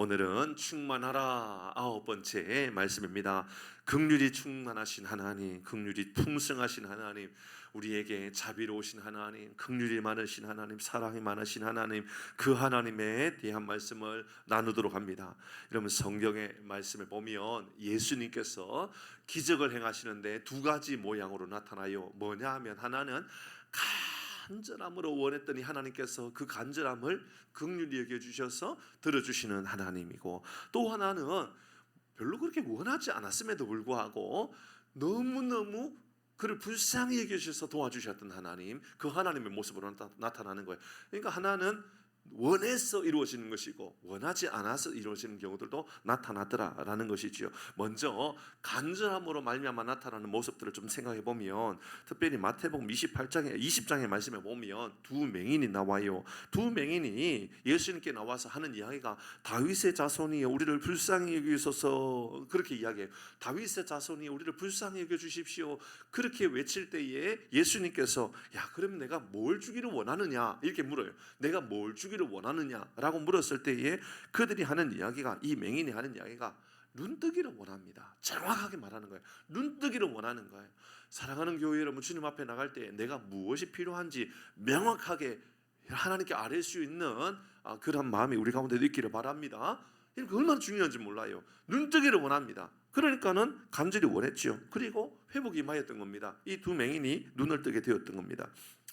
오늘은 충만하라 9번째 말씀입니다. 긍휼이 충만하신 하나님, 긍휼이 풍성하신 하나님, 우리에게 자비로우신 하나님, 긍휼이 많으신 하나님, 사랑이 많으신 하나님, 그 하나님에 대한 말씀을 나누도록 합니다. 여러분, 성경의 말씀을 보면 예수님께서 기적을 행하시는데 두 가지 모양으로 나타나요. 뭐냐 하면, 하나는 간절함으로 원했더니 하나님께서 그 간절함을 긍휼히 여겨주셔서 들어주시는 하나님이고, 또 하나는 별로 그렇게 원하지 않았음에도 불구하고 너무너무 그를 불쌍히 여겨주셔서 도와주셨던 하나님, 그 하나님의 모습으로 나타나는 거예요. 그러니까 하나는 원해서 이루어지는 것이고 원하지 않아서 이루어지는 경우들도 나타나더라라는 것이지요. 먼저 간절함으로 말미암아 나타나는 모습들을 좀 생각해 보면, 특별히 마태복음 20장의 말씀에 보면 두 맹인이 나와요. 두 맹인이 예수님께 나와서 하는 이야기가 다윗의 자손이 우리를 불쌍히 여기소서, 그렇게 이야기해요. 다윗의 자손이 우리를 불쌍히 여겨 주십시오, 그렇게 외칠 때에 예수님께서 그럼 내가 뭘 주기를 원하느냐 이렇게 물어요. 내가 뭘 주기를 원하느냐라고 물었을 때에 그들이 하는 이야기가, 이 맹인이 하는 이야기가 눈뜨기를 원합니다. 정확하게 말하는 거예요. 눈뜨기를 원하는 거예요. 사랑하는 교회 여러분, 주님 앞에 나갈 때 내가 무엇이 필요한지 명확하게 하나님께 아뢰 수 있는 그런 마음이 우리 가운데 있기를 바랍니다. 그러니까 얼마나 중요한지 몰라요. 눈뜨기를 원합니다. 그러니까는 간절히 원했죠. 그리고 회복이 임하였던 겁니다. 이 두 맹인이 눈을 뜨게 되었던 겁니다.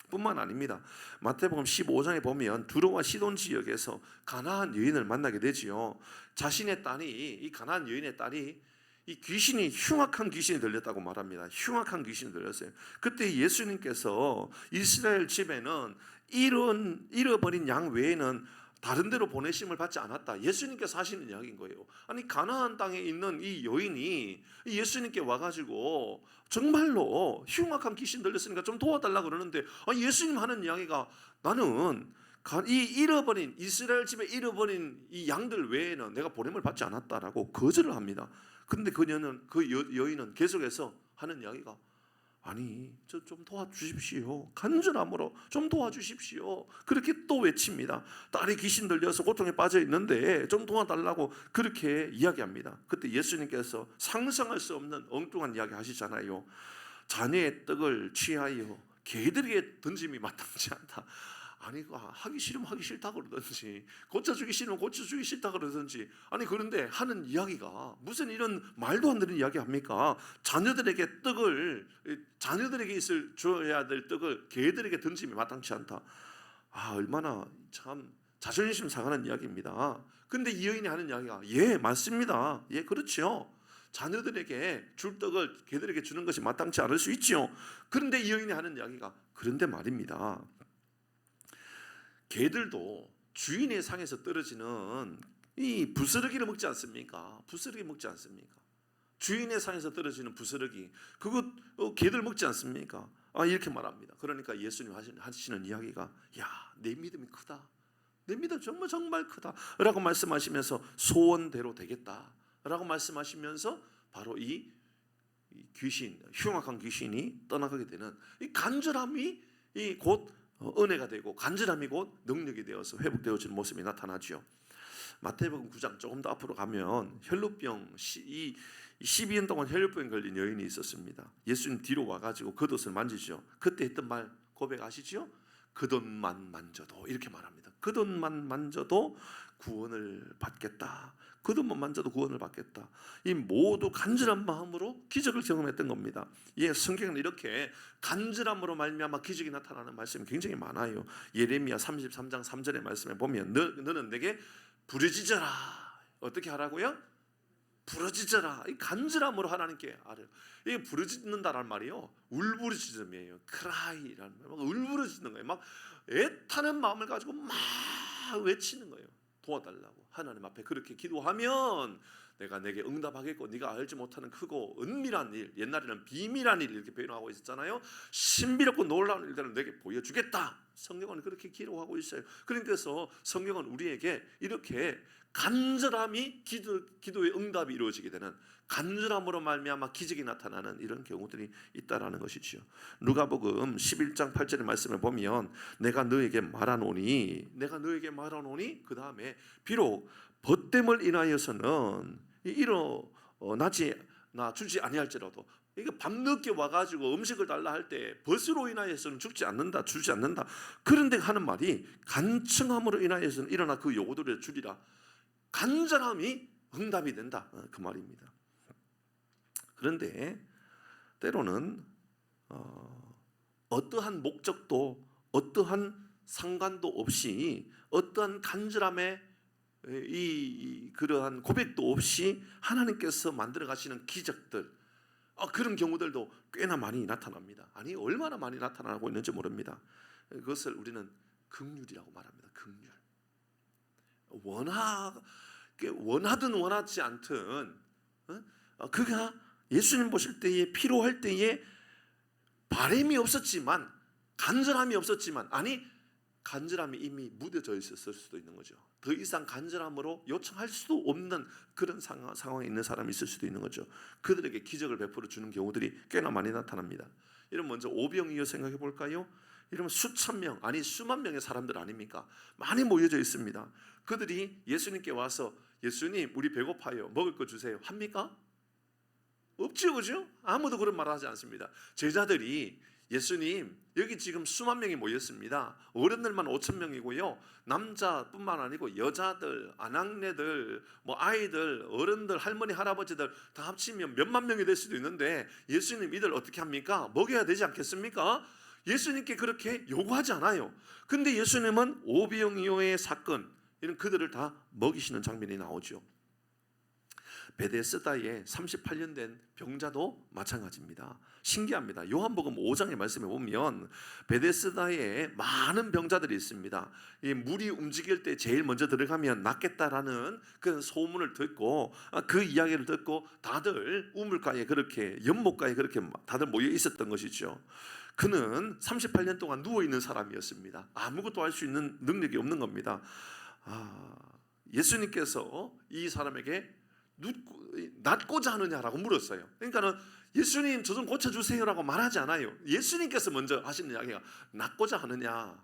뿐만 아닙니다. 마태복음 15장에 보면 두로와 시돈 지역에서 가나안 여인을 만나게 되지요. 자신의 딸이, 이 가나안 여인의 딸이 이 귀신이, 흉악한 귀신이 들렸다고 말합니다. 흉악한 귀신이 들렸어요. 그때 예수님께서 이스라엘 집에는 잃어버린 양 외에는 다른 데로 보내심을 받지 않았다, 예수님께서 하시는 이야기인 거예요. 아니, 가나안 땅에 있는 이 여인이 예수님께 와가지고 정말로 흉악한 귀신 들렸으니까 좀 도와달라고 그러는데, 예수님 하는 이야기가, 나는 이 잃어버린, 이스라엘 집에 잃어버린 이 양들 외에는 내가 보냄을 받지 않았다라고 거절을 합니다. 근데 그 여인은 계속해서 하는 이야기가, 아니, 저 좀 도와주십시오, 간절함으로 좀 도와주십시오, 그렇게 또 외칩니다. 딸이 귀신 들려서 고통에 빠져 있는데 좀 도와달라고 그렇게 이야기합니다. 그때 예수님께서 상상할 수 없는 엉뚱한 이야기 하시잖아요. 자녀의 떡을 취하여 개들에게 던짐이 마땅치 않다. 아니, 하기 싫으면 하기 싫다 그러든지, 고쳐주기 싫으면 고쳐주기 싫다 그러든지, 아니, 그런데 하는 이야기가 무슨 이런 말도 안 되는 이야기 합니까? 자녀들에게 줘야 될 떡을 개들에게 던짐이 마땅치 않다. 얼마나 참 자존심 상하는 이야기입니다. 근데 이 여인이 하는 이야기가, 맞습니다. 그렇죠. 자녀들에게 줄 떡을 개들에게 주는 것이 마땅치 않을 수 있죠. 그런데 이 여인이 하는 이야기가, 그런데 말입니다, 개들도 주인의 상에서 떨어지는 이 부스러기를 먹지 않습니까? 부스러기 먹지 않습니까? 주인의 상에서 떨어지는 부스러기, 그거 개들 먹지 않습니까? 이렇게 말합니다. 그러니까 예수님 하시는 이야기가, 내 믿음이 크다, 내 믿음 정말 크다 라고 말씀하시면서 소원대로 되겠다 라고 말씀하시면서 바로 이 귀신, 흉악한 귀신이 떠나가게 되는 이 간절함이 곧 은혜가 되고, 간절함이 곧 능력이 되어서 회복되어지는 모습이 나타나죠. 마태복음 9장 조금 더 앞으로 가면 혈루병, 12년 동안 혈루병 걸린 여인이 있었습니다. 예수님 뒤로 와가지고 겉옷을 만지죠. 그때 했던 말 고백하시죠? 겉옷만 만져도, 이렇게 말합니다. 겉옷만 만져도 구원을 받겠다. 겉옷만 만져도 구원을 받겠다. 이 모두 간절한 마음으로 기적을 경험했던 겁니다. 성경은 이렇게 간절함으로 말미암아 기적이 나타나는 말씀이 굉장히 많아요. 예레미야 33장 3절의 말씀에 보면, 너는 내게 부르짖어라. 어떻게 하라고요? 부르짖어라. 이 간절함으로 하나님께 알아요. 이게 부르짖는다란 말이요, 울부짖음이에요. cry라는 말, 막 울부짖는 거예요. 막 애타는 마음을 가지고 막 외치는 거예요. 도와달라고 하나님 앞에 그렇게 기도하면 내가 내게 응답하겠고, 네가 알지 못하는 크고 은밀한 일, 옛날에는 비밀한 일 이렇게 표현하고 있었잖아요. 신비롭고 놀라운 일들을 내게 보여주겠다. 성경은 그렇게 기록하고 있어요. 그러니까 성경은 우리에게 이렇게 간절함이 기도의 응답이 이루어지게 되는, 간절함으로 말미암아 기적이 나타나는 이런 경우들이 있다라는 것이죠. 누가복음 11장 8절의 말씀을 보면, 내가 너에게 말하노니 그 다음에 비록 벗됨을 인하여서는 일어나지 주지 아니할지라도, 이게 밤늦게 와가지고 음식을 달라 할 때 벗으로 인하여서는 죽지 않는다, 주지 않는다. 그런데 하는 말이 간청함으로 인하여서는 일어나 그 요구들을 주리라. 간절함이 응답이 된다, 그 말입니다. 그런데 때로는 어떠한 목적도 어떠한 상관도 없이 어떠한 간절함에 그러한 고백도 없이 하나님께서 만들어 가시는 기적들, 그런 경우들도 꽤나 많이 나타납니다. 아니 얼마나 많이 나타나고 있는지 모릅니다. 그것을 우리는 긍휼이라고 말합니다. 긍휼. 원하든 원하지 않든 그가 예수님 보실 때에 필요할 때에 바람이 없었지만, 간절함이 없었지만, 아니 간절함이 이미 묻어져 있었을 수도 있는 거죠. 더 이상 간절함으로 요청할 수도 없는 그런 상황에 있는 사람이 있을 수도 있는 거죠. 그들에게 기적을 베풀어 주는 경우들이 꽤나 많이 나타납니다. 이런 먼저 오병이어 생각해 볼까요? 이러면 수천 명, 아니 수만 명의 사람들 아닙니까? 많이 모여져 있습니다. 그들이 예수님께 와서 예수님 우리 배고파요, 먹을 거 주세요 합니까? 없죠, 그죠? 아무도 그런 말을 하지 않습니다. 제자들이 예수님 여기 지금 수만 명이 모였습니다. 어른들만 5천 명이고요. 남자뿐만 아니고 여자들, 아낙네들, 아이들, 어른들, 할머니, 할아버지들 다 합치면 몇만 명이 될 수도 있는데 예수님 이들 어떻게 합니까? 먹여야 되지 않겠습니까? 예수님께 그렇게 요구하지 않아요. 근데 예수님은 오병이어의 사건, 이런 그들을 다 먹이시는 장면이 나오죠. 베데스다에 38년 된 병자도 마찬가지입니다. 신기합니다. 요한복음 5장의 말씀에 보면 베데스다에 많은 병자들이 있습니다. 이 물이 움직일 때 제일 먼저 들어가면 낫겠다라는 그런 소문을 듣고, 그 이야기를 듣고 다들 우물가에 그렇게, 연못가에 그렇게 다들 모여 있었던 것이죠. 그는 38년 동안 누워있는 사람이었습니다. 아무것도 할 수 있는 능력이 없는 겁니다. 예수님께서 이 사람에게 낫고자 하느냐라고 물었어요. 그러니까는 예수님 저 좀 고쳐주세요라고 말하지 않아요. 예수님께서 먼저 하시는 이야기가 낫고자 하느냐.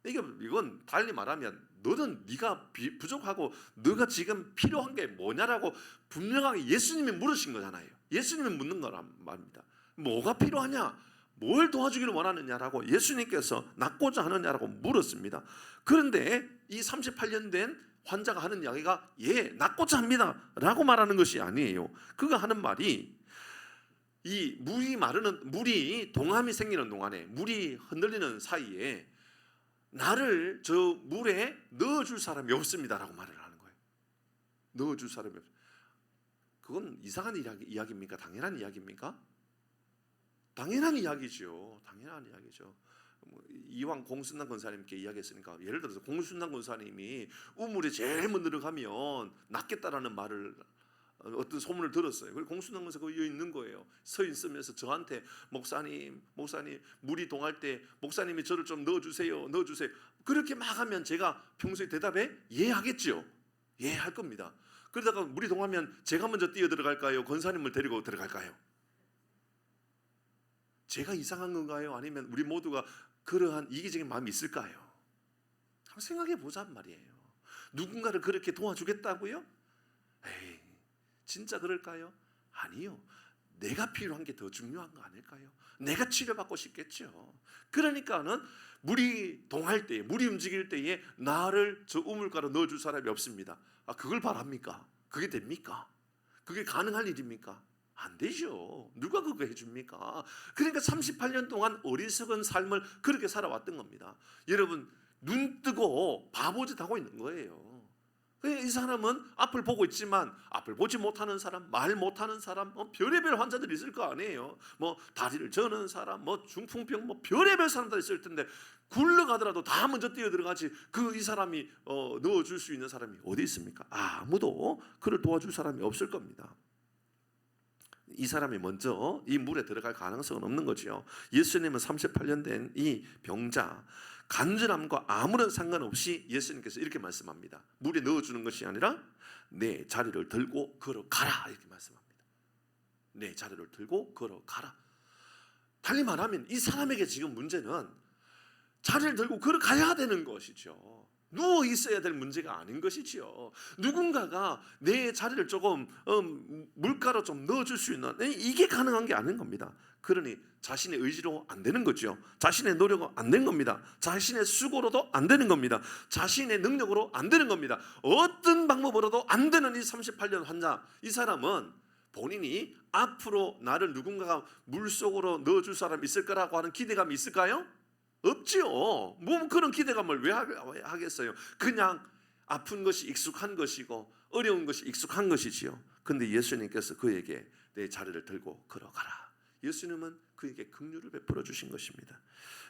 이건 달리 말하면 너는 네가 부족하고 너가 지금 필요한 게 뭐냐라고 분명하게 예수님이 물으신 거잖아요. 예수님이 묻는 거란 말입니다. 뭐가 필요하냐, 뭘 도와주기를 원하느냐라고 예수님께서 낫고자 하느냐라고 물었습니다. 그런데 이 38년 된 환자가 하는 이야기가 낫고자 합니다 라고 말하는 것이 아니에요. 그가 하는 말이, 이 물이 동함이 생기는 동안에, 물이 흔들리는 사이에 나를 저 물에 넣어줄 사람이 없습니다 라고 말을 하는 거예요. 넣어줄 사람이 없습니다. 그건 이상한 이야기입니까? 당연한 이야기입니까? 당연한 이야기죠. 당연한 이야기죠. 이왕 공순남 권사님께 이야기했으니까, 예를 들어서 공순남 권사님이 우물에 제일 먼저 들어가면 낫겠다라는 말을, 어떤 소문을 들었어요. 그리고 공순남 권사가 거기 있는 거예요. 서 있으면서 저한테 목사님 물이 동할 때 목사님이 저를 좀 넣어주세요. 그렇게 막 하면 제가 평소에 대답해 하겠죠. 할 겁니다. 그러다가 물이 동하면 제가 먼저 뛰어 들어갈까요? 권사님을 데리고 들어갈까요? 제가 이상한 건가요? 아니면 우리 모두가 그러한 이기적인 마음이 있을까요? 한번 생각해 보자는 말이에요. 누군가를 그렇게 도와주겠다고요? 에이, 진짜 그럴까요? 아니요. 내가 필요한 게 더 중요한 거 아닐까요? 내가 치료받고 싶겠죠. 그러니까는 물이 동할 때에, 물이 움직일 때에 나를 저 우물가로 넣어줄 사람이 없습니다. 그걸 바랍니까? 그게 됩니까? 그게 가능할 일입니까? 안 되죠. 누가 그거 해줍니까? 그러니까 38년 동안 어리석은 삶을 그렇게 살아왔던 겁니다. 여러분, 눈 뜨고 바보짓 하고 있는 거예요. 이 사람은 앞을 보고 있지만 앞을 보지 못하는 사람, 말 못하는 사람, 별의별 환자들이 있을 거 아니에요. 다리를 저는 사람, 중풍병, 별의별 사람들이 있을 텐데 굴러가더라도 다 먼저 뛰어 들어가지 이 사람이 넣어줄 수 있는 사람이 어디 있습니까? 아무도 그를 도와줄 사람이 없을 겁니다. 이 사람이 먼저 이 물에 들어갈 가능성은 없는 거죠. 예수님은 38년 된 이 병자, 간절함과 아무런 상관없이 예수님께서 이렇게 말씀합니다. 물에 넣어주는 것이 아니라 내 자리를 들고 걸어가라, 이렇게 말씀합니다. 내 자리를 들고 걸어가라. 달리 말하면 이 사람에게 지금 문제는 자리를 들고 걸어가야 되는 것이죠. 누워 있어야 될 문제가 아닌 것이지요. 누군가가 내 자리를 조금 물가로 좀 넣어줄 수 있는, 이게 가능한 게 아닌 겁니다. 그러니 자신의 의지로 안 되는 거죠. 자신의 노력으로 안 되는 겁니다. 자신의 수고로도 안 되는 겁니다. 자신의 능력으로 안 되는 겁니다. 어떤 방법으로도 안 되는 이 38년 환자, 이 사람은 본인이 앞으로 나를 누군가가 물속으로 넣어줄 사람이 있을 거라고 하는 기대감이 있을까요? 없지요. 뭐 그런 기대감을 왜 하겠어요? 그냥 아픈 것이 익숙한 것이고 어려운 것이 익숙한 것이지요. 근데 예수님께서 그에게 내 자리를 들고 걸어가라. 예수님은 그에게 긍휼을 베풀어 주신 것입니다.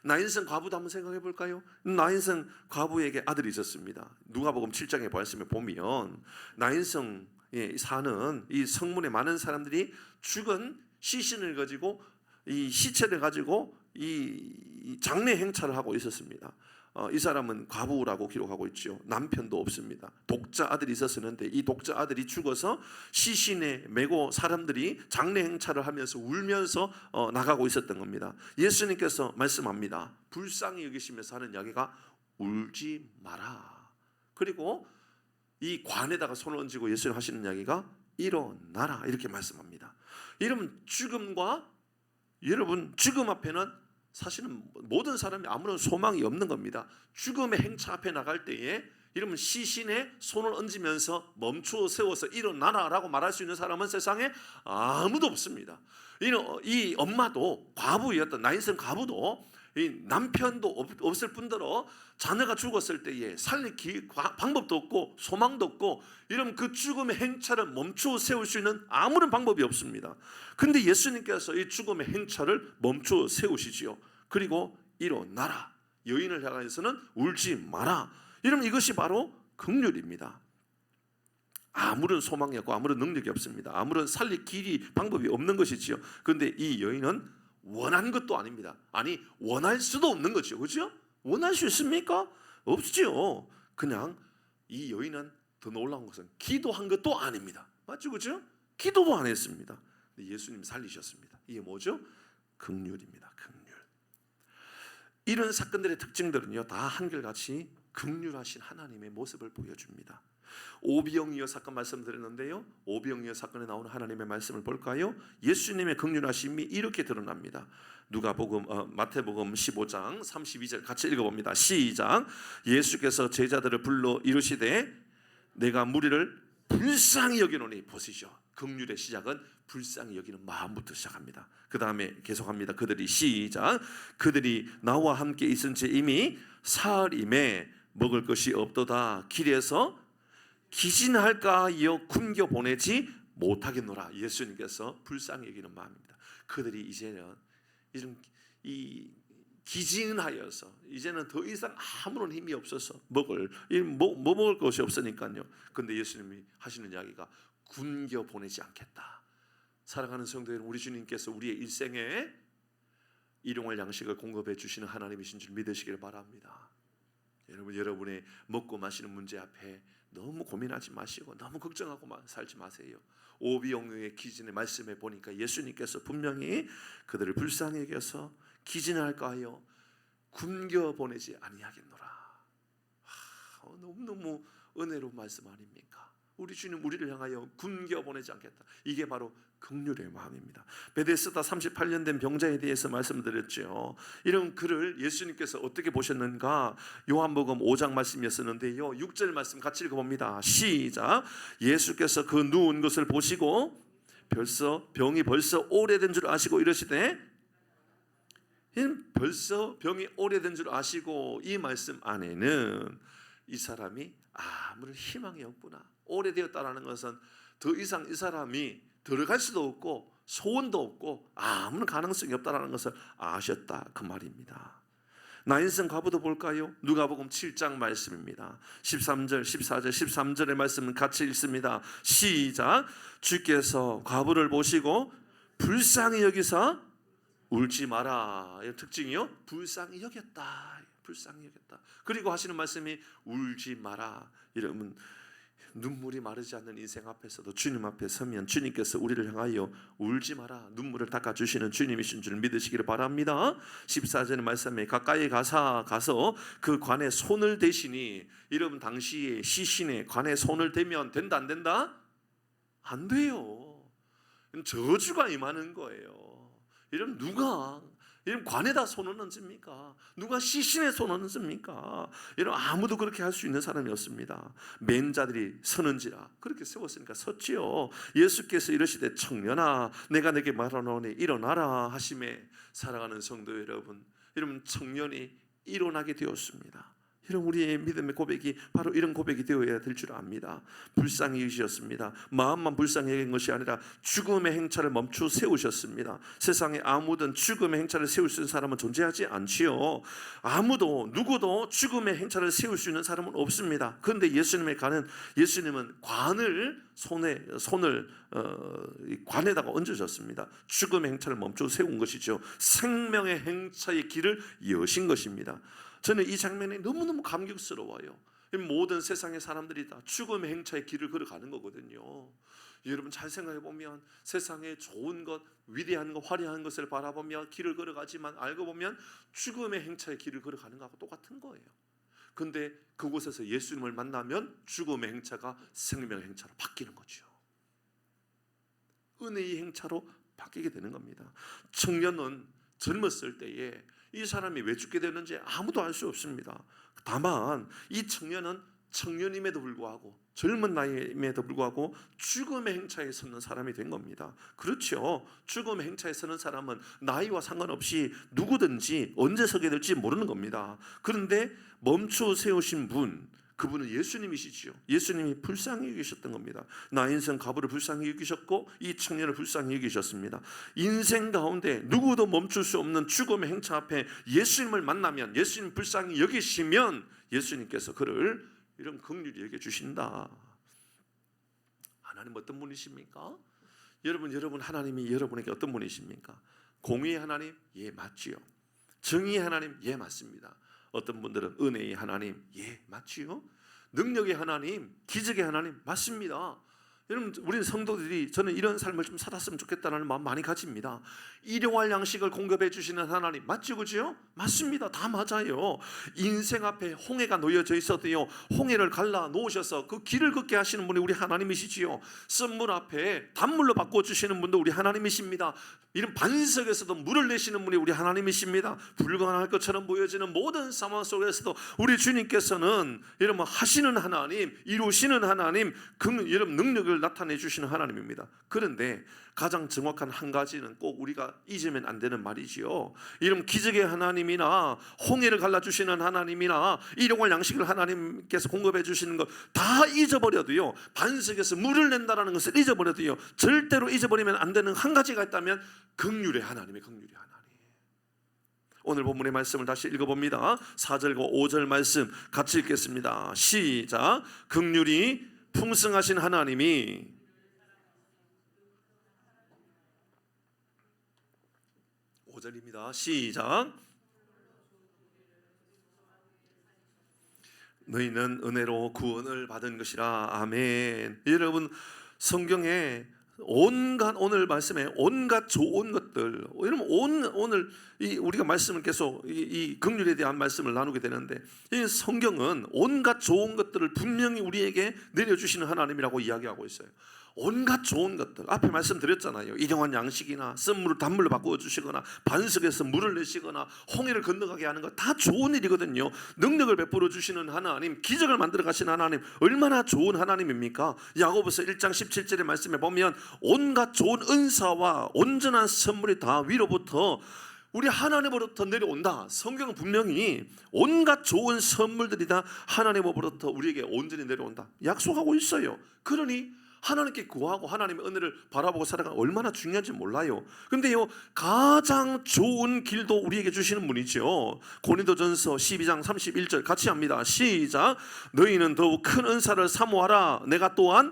나인성 과부도 한번 생각해 볼까요? 나인성 과부에게 아들이 있었습니다. 누가복음 7장의 말씀에 보면 나인성에 사는 이 성문에 많은 사람들이 죽은 시신을 가지고 이 시체를 가지고 이 장례 행차를 하고 있었습니다. 이 사람은 과부라고 기록하고 있죠. 남편도 없습니다. 독자 아들이 있었는데 이 독자 아들이 죽어서 시신에 메고 사람들이 장례 행차를 하면서 울면서 나가고 있었던 겁니다. 예수님께서 말씀합니다. 불쌍히 여기시면서 하는 이야기가 울지 마라. 그리고 이 관에다가 손을 얹고 예수님 하시는 이야기가 일어나라 이렇게 말씀합니다. 이러면 여러분 죽음 앞에는 사실은 모든 사람이 아무런 소망이 없는 겁니다. 죽음의 행차 앞에 나갈 때에 이러면 시신에 손을 얹으면서 멈추어 세워서 일어나라라고 말할 수 있는 사람은 세상에 아무도 없습니다. 이 엄마도 과부였던 나인성 과부도 이 남편도 없을 뿐더러 자녀가 죽었을 때에 살릴 방법도 없고 소망도 없고 이러면 그 죽음의 행차를 멈추어 세울 수 있는 아무런 방법이 없습니다. 근데 예수님께서 이 죽음의 행차를 멈추어 세우시지요. 그리고 일어나라. 여인을 향해서는 울지 마라. 이러면 이것이 바로 긍휼입니다. 아무런 소망이 없고 아무런 능력이 없습니다. 아무런 살릴 길이 방법이 없는 것이지요. 그런데 이 여인은 원한 것도 아닙니다. 아니 원할 수도 없는 거죠. 그렇죠? 원할 수 있습니까? 없죠. 그냥 이 여인은 더 놀라운 것은 기도한 것도 아닙니다. 맞죠? 그렇죠? 기도도 안 했습니다. 예수님 살리셨습니다. 이게 뭐죠? 긍휼입니다. 긍휼. 이런 사건들의 특징들은요 다 한결같이 긍휼하신 하나님의 모습을 보여줍니다. 오병이어 사건 말씀드렸는데요. 오병이어 사건에 나오는 하나님의 말씀을 볼까요? 예수님의 긍휼하심이 이렇게 드러납니다. 마태복음 15장 32절 같이 읽어봅니다. 시작. 예수께서 제자들을 불러 이르시되 내가 무리를 불쌍히 여기노니. 보시죠. 긍휼의 시작은 불쌍히 여기는 마음부터 시작합니다. 그 다음에 계속합니다. 그들이 나와 함께 있은 지 이미 사흘임에 먹을 것이 없도다. 길에서 기진할까 하여 굶겨 보내지 못하겠노라. 예수님께서 불쌍히 여기는 마음입니다. 그들이 이제는 기진하여서 이제는 더 이상 아무런 힘이 없어서 먹을 것이 없으니까요. 근데 예수님이 하시는 이야기가 굶겨 보내지 않겠다. 사랑하는 성도 여러분, 우리 주님께서 우리의 일생에 일용할 양식을 공급해 주시는 하나님이신 줄 믿으시길 바랍니다. 여러분의 먹고 마시는 문제 앞에 너무 고민하지 마시고 너무 걱정하고 살지 마세요. 오병이어의 기진의 말씀에 보니까 예수님께서 분명히 그들을 불쌍히 여겨서 기진할까 하여 굶겨 보내지 아니하겠노라. 너무너무 은혜로운 말씀 아닙니까? 우리 주님 우리를 향하여 굶겨 보내지 않겠다. 이게 바로 긍휼의 마음입니다. 베데스다 38년 된 병자에 대해서 말씀드렸죠. 이런 그를 예수님께서 어떻게 보셨는가? 요한복음 5장 말씀이었는데요. 6절 말씀 같이 읽어봅니다. 시작. 예수께서 그 누운 것을 보시고 병이 벌써 오래된 줄 아시고 이러시되, 벌써 병이 오래된 줄 아시고 이 말씀 안에는 이 사람이 아무런 희망이 없구나. 오래되었다라는 것은 더 이상 이 사람이 들어갈 수도 없고 소원도 없고 아무런 가능성이 없다라는 것을 아셨다 그 말입니다. 나인성 과부도 볼까요? 누가복음 7장 말씀입니다. 13절, 14절, 13절의 말씀은 같이 읽습니다. 시작. 주께서 과부를 보시고 불쌍히 여기사 울지 마라. 이 특징이요. 불쌍히 여겼다. 불쌍히 여겼다. 그리고 하시는 말씀이 울지 마라. 이러면 눈물이 마르지 않는 인생 앞에서도 주님 앞에 서면 주님께서 우리를 향하여 울지 마라 눈물을 닦아주시는 주님이신 줄 믿으시기를 바랍니다. 14절의 말씀에 가까이 가서 그 관에 손을 대시니, 여러분 당시에 시신의 관에 손을 대면 된다 안 된다? 안 돼요. 저주가 임하는 거예요. 여러분 누가 여러분 관에다 손을 얹습니까? 누가 시신에 손을 얹습니까? 여러분 아무도 그렇게 할 수 있는 사람이 없습니다. 맨 자들이 서는지라 그렇게 세웠으니까 섰지요. 예수께서 이르시되 청년아 내가 내게 말하노니 일어나라 하심에, 사랑하는 성도 여러분, 청년이 일어나게 되었습니다. 여러분 우리의 믿음의 고백이 바로 이런 고백이 되어야 될 줄 압니다. 불쌍히 여기셨습니다. 마음만 불쌍히 여긴 것이 아니라 죽음의 행차를 멈추어 세우셨습니다. 세상에 아무든 죽음의 행차를 세울 수 있는 사람은 존재하지 않지요. 누구도 죽음의 행차를 세울 수 있는 사람은 없습니다. 그런데 예수님은 관을 손을 관에다가 얹으셨습니다. 죽음의 행차를 멈추어 세운 것이죠. 생명의 행차의 길을 여신 것입니다. 저는 이 장면이 너무너무 감격스러워요. 모든 세상의 사람들이 다 죽음의 행차의 길을 걸어가는 거거든요. 여러분 잘 생각해 보면 세상에 좋은 것, 위대한 것, 화려한 것을 바라보며 길을 걸어가지만 알고 보면 죽음의 행차의 길을 걸어가는 것하고 똑같은 거예요. 그런데 그곳에서 예수님을 만나면 죽음의 행차가 생명의 행차로 바뀌는 거죠. 은혜의 행차로 바뀌게 되는 겁니다. 청년은 젊었을 때에 이 사람이 왜 죽게 되는지 아무도 알 수 없습니다. 다만 이 청년은 청년임에도 불구하고, 젊은 나이임에도 불구하고 죽음의 행차에 서는 사람이 된 겁니다. 그렇죠. 죽음의 행차에 서는 사람은 나이와 상관없이 누구든지 언제 서게 될지 모르는 겁니다. 그런데 멈춰 세우신 분, 그분은 예수님이시지요. 예수님이 불쌍히 여기셨던 겁니다. 나 인생 가부를 불쌍히 여기셨고 이 청년을 불쌍히 여기셨습니다. 인생 가운데 누구도 멈출 수 없는 죽음의 행차 앞에 예수님을 만나면, 예수님 불쌍히 여기시면 예수님께서 그를 이런 긍휼히 여겨주신다. 하나님 어떤 분이십니까? 여러분 하나님이 여러분에게 어떤 분이십니까? 공의의 하나님? 예, 맞지요. 정의의 하나님? 예, 맞습니다. 어떤 분들은 은혜의 하나님, 예, 맞지요. 능력의 하나님, 기적의 하나님, 맞습니다. 여러분 우리 성도들이 저는 이런 삶을 좀 살았으면 좋겠다는 마음 많이 가집니다. 일용할 양식을 공급해 주시는 하나님, 맞죠, 그죠? 맞습니다. 다 맞아요. 인생 앞에 홍해가 놓여져 있어도요, 홍해를 갈라 놓으셔서 그 길을 걷게 하시는 분이 우리 하나님이시지요. 썸물 앞에 단물로 바꿔 주시는 분도 우리 하나님이십니다. 이런 반석에서도 물을 내시는 분이 우리 하나님이십니다. 불가능할 것처럼 보여지는 모든 상황 속에서도 우리 주님께서는 여러분 하시는 하나님, 이루시는 하나님, 여러분 능력을 나타내 주시는 하나님입니다. 그런데 가장 정확한 한 가지는 꼭 우리가 잊으면 안 되는 말이지요. 이런 기적의 하나님이나 홍해를 갈라주시는 하나님이나 일용할 양식을 하나님께서 공급해 주시는 것 다 잊어버려도요, 반석에서 물을 낸다는 것을 잊어버려도요, 절대로 잊어버리면 안 되는 한 가지가 있다면 긍휼의 하나님의 긍휼의 하나님. 오늘 본문의 말씀을 다시 읽어봅니다. 4절과 5절 말씀 같이 읽겠습니다. 시작. 긍휼이 풍성하신 하나님이 5절입니다. 시작. 너희는 은혜로 구원을 받은 것이라. 아멘. 여러분 성경에 오늘 말씀에 온갖 좋은 것들, 여러분 오늘 우리가 말씀을 계속 이 긍휼에 대한 말씀을 나누게 되는데, 이 성경은 온갖 좋은 것들을 분명히 우리에게 내려주시는 하나님이라고 이야기하고 있어요. 온갖 좋은 것들, 앞에 말씀드렸잖아요. 일용한 양식이나 쓴물을 단물로 바꾸어 주시거나 반석에서 물을 내시거나 홍해를 건너가게 하는 것 다 좋은 일이거든요. 능력을 베풀어 주시는 하나님, 기적을 만들어 가신 하나님, 얼마나 좋은 하나님입니까? 야고보서 1장 17절의 말씀에 보면 온갖 좋은 은사와 온전한 선물이 다 위로부터 우리 하나님으로부터 내려온다. 성경은 분명히 온갖 좋은 선물들이 다 하나님으로부터 우리에게 온전히 내려온다 약속하고 있어요. 그러니 하나님께 구하고 하나님의 은혜를 바라보고 살아가는 얼마나 중요한지 몰라요. 그런데요, 가장 좋은 길도 우리에게 주시는 분이죠. 고린도전서 12장 31절 같이 합니다. 시작. 너희는 더욱 큰 은사를 사모하라. 내가 또한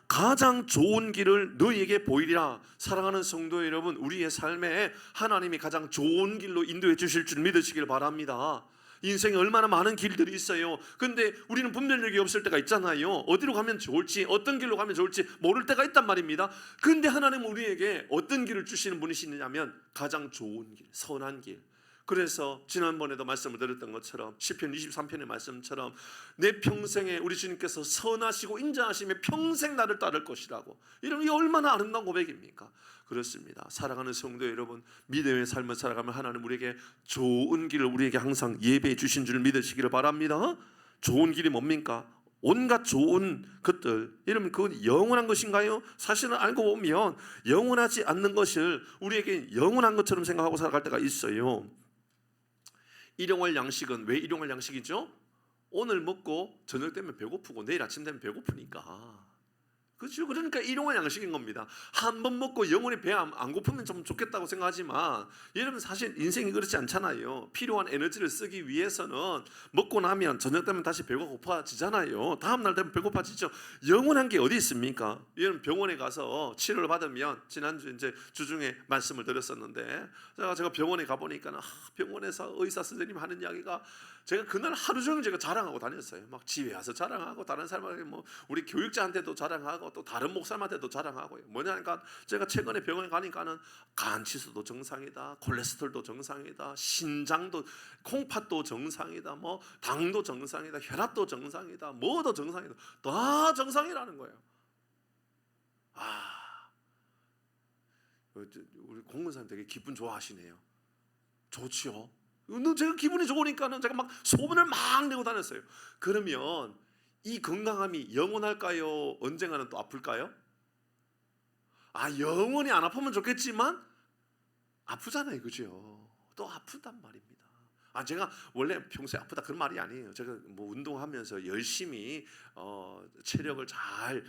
가장 좋은 길을 너희에게 보이리라. 사랑하는 성도 여러분, 우리의 삶에 하나님이 가장 좋은 길로 인도해 주실 줄 믿으시길 바랍니다. 인생에 얼마나 많은 길들이 있어요. 근데 우리는 분별력이 없을 때가 있잖아요. 어디로 가면 좋을지, 어떤 길로 가면 좋을지 모를 때가 있단 말입니다. 근데 하나님은 우리에게 어떤 길을 주시는 분이시냐면 가장 좋은 길, 선한 길. 그래서 지난번에도 말씀을 드렸던 것처럼 시편 23편의 말씀처럼 내 평생에 우리 주님께서 선하시고 인자하시며 평생 나를 따를 것이라고. 이런 이 얼마나 아름다운 고백입니까? 그렇습니다. 사랑하는 성도 여러분, 믿음의 삶을 살아가면 하나님 우리에게 좋은 길을 우리에게 항상 예배해 주신 줄 믿으시기를 바랍니다. 좋은 길이 뭡니까? 온갖 좋은 것들, 이러면 그건 영원한 것인가요? 사실은 알고 보면 영원하지 않는 것을 우리에게 영원한 것처럼 생각하고 살아갈 때가 있어요. 일용할 양식은 왜 일용할 양식이죠? 오늘 먹고 저녁 되면 배고프고 내일 아침 되면 배고프니까. 그렇죠? 그러니까 일용할 양식인 겁니다. 한 번 먹고 영원히 배 안 고프면 좀 좋겠다고 생각하지만 여러분 사실 인생이 그렇지 않잖아요. 필요한 에너지를 쓰기 위해서는 먹고 나면 저녁 되면 다시 배가 고파지잖아요. 다음 날 되면 배고파지죠. 영원한 게 어디 있습니까? 여러분 병원에 가서 치료를 받으면 지난주 이제 주중에 말씀을 드렸었는데 제가 병원에 가 보니까 병원에서 의사 선생님 하는 이야기가 제가 그날 하루 종일 제가 자랑하고 다녔어요. 막 집에 와서 자랑하고 다른 사람에게 뭐 우리 교육자한테도 자랑하고 또 다른 목사님한테도 자랑하고요. 뭐냐니까 제가 최근에 병원에 가니까는 간 치수도 정상이다, 콜레스테롤도 정상이다, 신장도 콩팥도 정상이다, 뭐 당도 정상이다, 혈압도 정상이다, 뭐도 정상이다, 다 정상이라는 거예요. 우리 공무원사님 되게 기분 좋아하시네요. 좋지요. 제가 기분이 좋으니까는 제가 막 소문을 막 내고 다녔어요. 그러면 이 건강함이 영원할까요? 언젠가는 또 아플까요? 영원히 안 아프면 좋겠지만 아프잖아요, 그죠? 또 아프단 말입니다. 제가 원래 평소에 아프다 그런 말이 아니에요. 제가 뭐 운동하면서 열심히 체력을 잘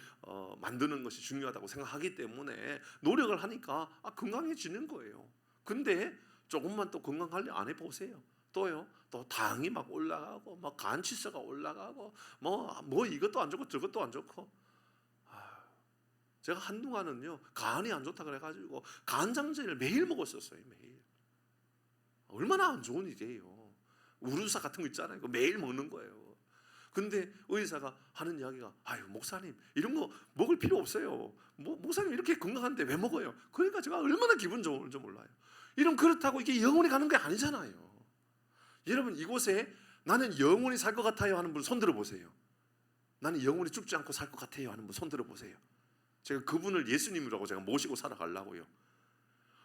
만드는 것이 중요하다고 생각하기 때문에 노력을 하니까 건강해지는 거예요. 근데 조금만 또 건강 관리 안 해보세요. 또요, 또 당이 막 올라가고, 막 간 치수가 올라가고, 뭐 이것도 안 좋고 저것도 안 좋고. 제가 한동안은요 간이 안 좋다 그래가지고 간장제를 매일 먹었었어요. 매일. 얼마나 안 좋은 일이에요. 우루사 같은 거 있잖아요. 그거 매일 먹는 거예요. 근데 의사가 하는 이야기가 목사님 이런 거 먹을 필요 없어요. 목사님 이렇게 건강한데 왜 먹어요? 그러니까 제가 얼마나 기분 좋은지 몰라요. 이런 그렇다고 이게 영원히 가는 게 아니잖아요. 여러분 이곳에 나는 영원히 살 것 같아요 하는 분 손 들어보세요. 나는 영원히 죽지 않고 살 것 같아요 하는 분 손 들어보세요. 제가 그분을 예수님이라고 제가 모시고 살아가려고요.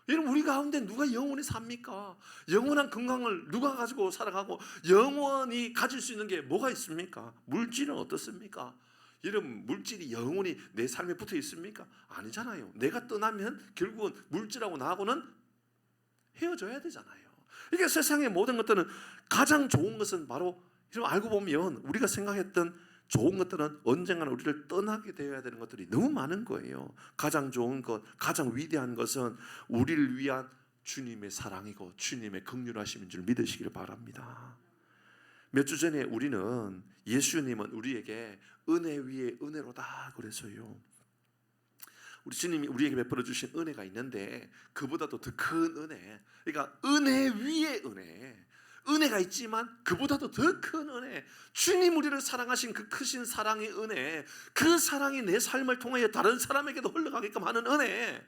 여러분 우리 가운데 누가 영원히 삽니까? 영원한 건강을 누가 가지고 살아가고 영원히 가질 수 있는 게 뭐가 있습니까? 물질은 어떻습니까? 여러분 물질이 영원히 내 삶에 붙어 있습니까? 아니잖아요. 내가 떠나면 결국은 물질하고 나하고는 헤어져야 되잖아요. 그러니까 세상의 모든 것들은 가장 좋은 것은 바로 알고 보면 우리가 생각했던 좋은 것들은 언젠가는 우리를 떠나게 되어야 되는 것들이 너무 많은 거예요. 가장 좋은 것, 가장 위대한 것은 우리를 위한 주님의 사랑이고 주님의 긍휼하심인 줄 믿으시기를 바랍니다. 몇 주 전에 우리는 예수님은 우리에게 은혜 위에 은혜로다 그래서요. 우리 주님이 우리에게 베풀어 주신 은혜가 있는데 그보다도 더 큰 은혜, 그러니까 은혜 위에 은혜, 은혜가 있지만 그보다도 더 큰 은혜, 주님 우리를 사랑하신 그 크신 사랑의 은혜, 그 사랑이 내 삶을 통하여 다른 사람에게도 흘러가게끔 하는 은혜.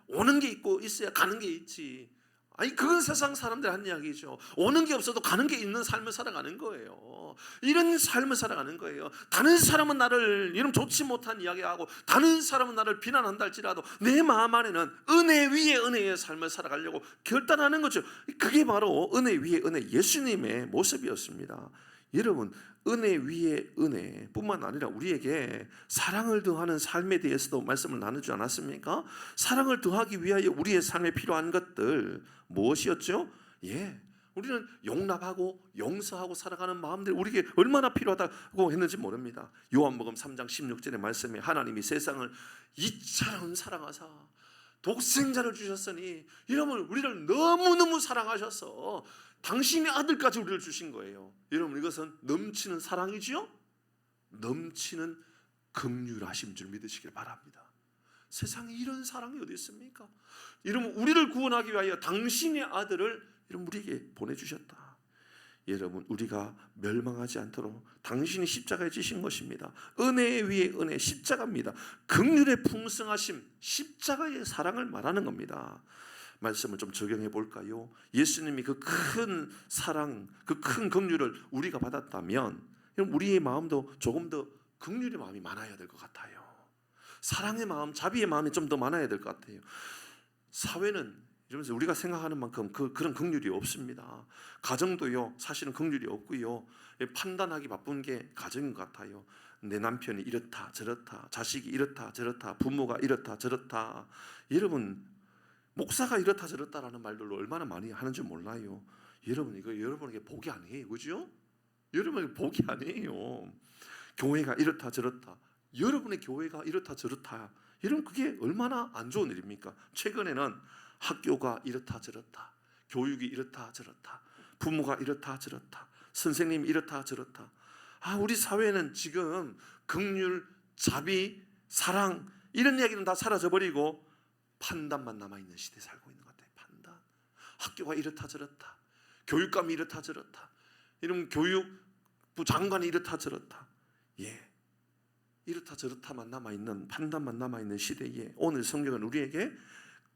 오는 게 있고 있어야 가는 게 있지. 그건 세상 사람들 하는 이야기죠. 오는 게 없어도 가는 게 있는 삶을 살아가는 거예요. 이런 삶을 살아가는 거예요. 다른 사람은 나를 이런 좋지 못한 이야기하고 다른 사람은 나를 비난한다 할지라도 내 마음 안에는 은혜 위에 은혜의 삶을 살아가려고 결단하는 거죠. 그게 바로 은혜 위에 은혜, 예수님의 모습이었습니다. 여러분 은혜 위에 은혜 뿐만 아니라 우리에게 사랑을 더하는 삶에 대해서도 말씀을 나누지 않았습니까? 사랑을 더하기 위하여 우리의 삶에 필요한 것들 무엇이었죠? 우리는 용납하고 용서하고 살아가는 마음들이 우리에게 얼마나 필요하다고 했는지 모릅니다. 요한복음 3장 16절의 말씀에 하나님이 세상을 이처럼 사랑하사 독생자를 주셨으니, 여러분 우리를 너무너무 사랑하셔서 당신의 아들까지 우리를 주신 거예요. 여러분 이것은 넘치는 사랑이지요? 넘치는 긍휼하심 줄 믿으시길 바랍니다. 세상에 이런 사랑이 어디 있습니까? 여러분 우리를 구원하기 위하여 당신의 아들을 여러분 우리에게 보내주셨다. 여러분 우리가 멸망하지 않도록 당신이 십자가에 지신 것입니다. 은혜 위에 은혜, 십자가입니다. 긍휼의 풍성하심, 십자가의 사랑을 말하는 겁니다. 말씀을 좀 적용해 볼까요? 예수님이 그 큰 사랑, 그 큰 긍휼을 우리가 받았다면 우리의 마음도 조금 더 긍휼의 마음이 많아야 될 것 같아요. 사랑의 마음, 자비의 마음이 좀 더 많아야 될 것 같아요. 사회는 이러면서 우리가 생각하는 만큼 그런 긍휼이 없습니다. 가정도요, 사실은 긍휼이 없고요. 판단하기 바쁜 게 가정인 것 같아요. 내 남편이 이렇다 저렇다, 자식이 이렇다 저렇다, 부모가 이렇다 저렇다. 여러분 목사가 이렇다 저렇다라는 말들로 얼마나 많이 하는지 몰라요. 여러분 이거 여러분에게 복이 아니에요, 그죠? 여러분에게 복이 아니에요. 교회가 이렇다 저렇다, 여러분의 교회가 이렇다 저렇다, 여러분 그게 얼마나 안 좋은 일입니까? 최근에는 학교가 이렇다 저렇다, 교육이 이렇다 저렇다, 부모가 이렇다 저렇다, 선생님이 이렇다 저렇다. 우리 사회는 지금 긍휼, 자비, 사랑 이런 이야기는 다 사라져 버리고 판단만 남아있는 시대에 살고 있는 것 같아요. 판단. 학교가 이렇다 저렇다, 교육감이 이렇다 저렇다, 이런 교육부 장관이 이렇다 저렇다, 이렇다 저렇다만 남아있는, 판단만 남아있는 시대에 오늘 성경은 우리에게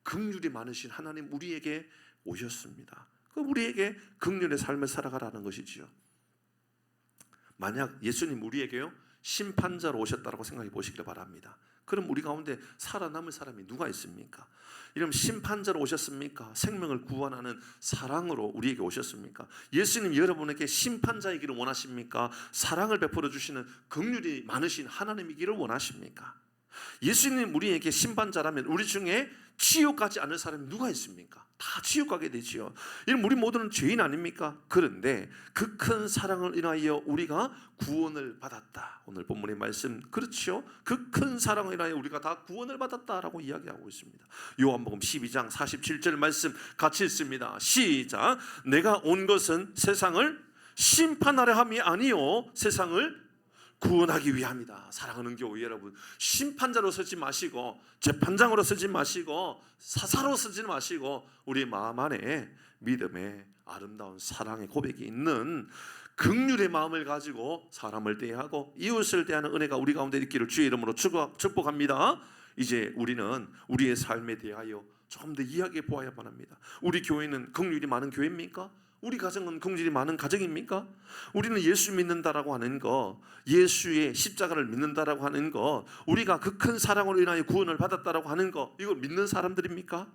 긍휼이 많으신 하나님 우리에게 오셨습니다. 우리에게 긍휼의 삶을 살아가라는 것이지요. 만약 예수님 우리에게요 심판자로 오셨다고 생각해 보시기를 바랍니다. 그럼 우리 가운데 살아남을 사람이 누가 있습니까? 이러면 심판자로 오셨습니까? 생명을 구원하는 사랑으로 우리에게 오셨습니까? 예수님 여러분에게 심판자이기를 원하십니까? 사랑을 베풀어 주시는 긍휼이 많으신 하나님이기를 원하십니까? 예수님 우리에게 심판자라면 우리 중에 지옥 가지 않을 사람이 누가 있습니까? 다 지옥 가게 되지요. 이런 우리 모두는 죄인 아닙니까? 그런데 그 큰 사랑을 인하여 우리가 구원을 받았다. 오늘 본문의 말씀 그렇죠? 그 큰 사랑을 인하여 우리가 다 구원을 받았다라고 이야기하고 있습니다. 요한복음 12장 47절 말씀 같이 읽습니다. 시작. 내가 온 것은 세상을 심판하려 함이 아니요 세상을 구원하기 위함이다. 사랑하는 교회 여러분, 심판자로 서지 마시고 재판장으로 서지 마시고 사사로 서지 마시고 우리 마음 안에 믿음의 아름다운 사랑의 고백이 있는 긍휼의 마음을 가지고 사람을 대하고 이웃을 대하는 은혜가 우리 가운데 있기를 주의 이름으로 축복합니다. 이제 우리는 우리의 삶에 대하여 조금 더 이야기해 보아야만 합니다. 우리 교회는 긍휼이 많은 교회입니까? 우리 가정은 긍휼이 많은 가정입니까? 우리는 예수 믿는다라고 하는 거, 예수의 십자가를 믿는다라고 하는 거, 우리가 그 큰 사랑으로 인하여 구원을 받았다라고 하는 거, 이걸 믿는 사람들입니까?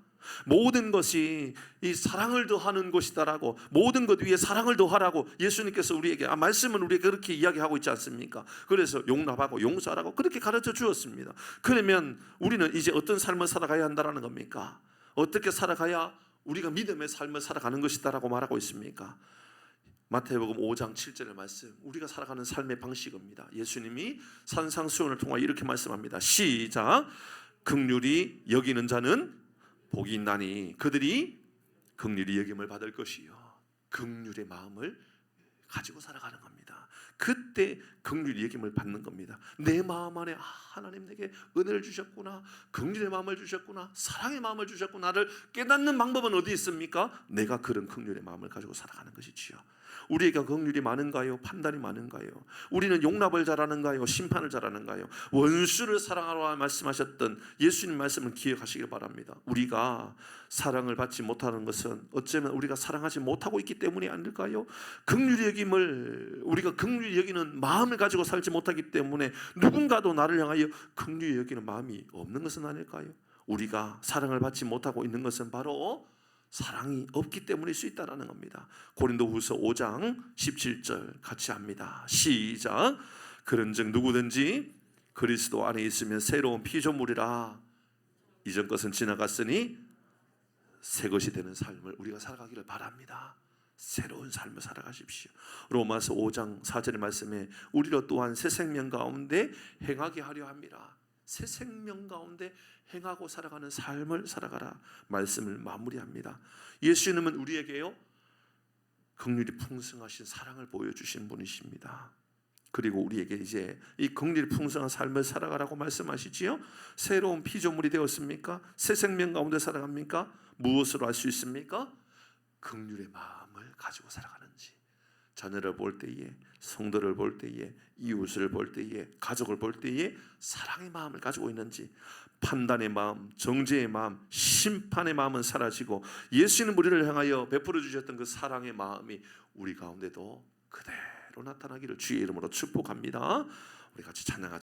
모든 것이 이 사랑을 더하는 것이다라고, 모든 것 위에 사랑을 더하라고 예수님께서 우리에게 말씀은 우리에게 그렇게 이야기하고 있지 않습니까? 그래서 용납하고 용서하라고 그렇게 가르쳐 주었습니다. 그러면 우리는 이제 어떤 삶을 살아가야 한다라는 겁니까? 어떻게 살아가야 우리가 믿음의 삶을 살아가는 것이다라고 말하고 있습니까? 마태복음 5장 7절의 말씀, 우리가 살아가는 삶의 방식입니다. 예수님이 산상수훈을 통해 이렇게 말씀합니다. 시작. 긍휼히 여기는 자는 복이 있나니 그들이 긍휼히 여김을 받을 것이요. 긍휼의 마음을 가지고 살아가는 겁니다. 그때 긍휼히 여김을 받는 겁니다. 내 마음 안에 하나님 내게 은혜를 주셨구나, 긍휼의 마음을 주셨구나, 사랑의 마음을 주셨구나, 나를 깨닫는 방법은 어디 있습니까? 내가 그런 긍휼의 마음을 가지고 살아가는 것이지요. 우리에게 긍휼이 많은가요? 판단이 많은가요? 우리는 용납을 잘하는가요? 심판을 잘하는가요? 원수를 사랑하라 말씀하셨던 예수님 말씀을 기억하시길 바랍니다. 우리가 사랑을 받지 못하는 것은 어쩌면 우리가 사랑하지 못하고 있기 때문이 아닐까요? 긍휼히 여김을, 우리가 긍휼히 여기는 마음을 가지고 살지 못하기 때문에 누군가도 나를 향하여 긍휼히 여기는 마음이 없는 것은 아닐까요? 우리가 사랑을 받지 못하고 있는 것은 바로 사랑이 없기 때문일 수 있다는 겁니다. 고린도후서 5장 17절 같이 합니다. 시작. 그런즉 누구든지 그리스도 안에 있으면 새로운 피조물이라, 이전 것은 지나갔으니 새 것이 되는 삶을 우리가 살아가기를 바랍니다. 새로운 삶을 살아가십시오. 로마서 5장 4절의 말씀에 우리로 또한 새 생명 가운데 행하게 하려 합니다. 새 생명 가운데 행하고 살아가는 삶을 살아가라 말씀을 마무리합니다. 예수님은 우리에게요 긍휼이 풍성하신 사랑을 보여주신 분이십니다. 그리고 우리에게 이제 이 긍휼이 풍성한 삶을 살아가라고 말씀하시지요. 새로운 피조물이 되었습니까? 새 생명 가운데 살아갑니까? 무엇으로 알 수 있습니까? 긍휼의 마음을 가지고 살아가는지, 자녀를 볼 때에, 성도를 볼 때에, 이웃을 볼 때에, 가족을 볼 때에 사랑의 마음을 가지고 있는지, 판단의 마음, 정죄의 마음, 심판의 마음은 사라지고 예수님 우리를 향하여 베풀어 주셨던 그 사랑의 마음이 우리 가운데도 그대로 나타나기를 주의 이름으로 축복합니다. 우리 같이 찬양하자.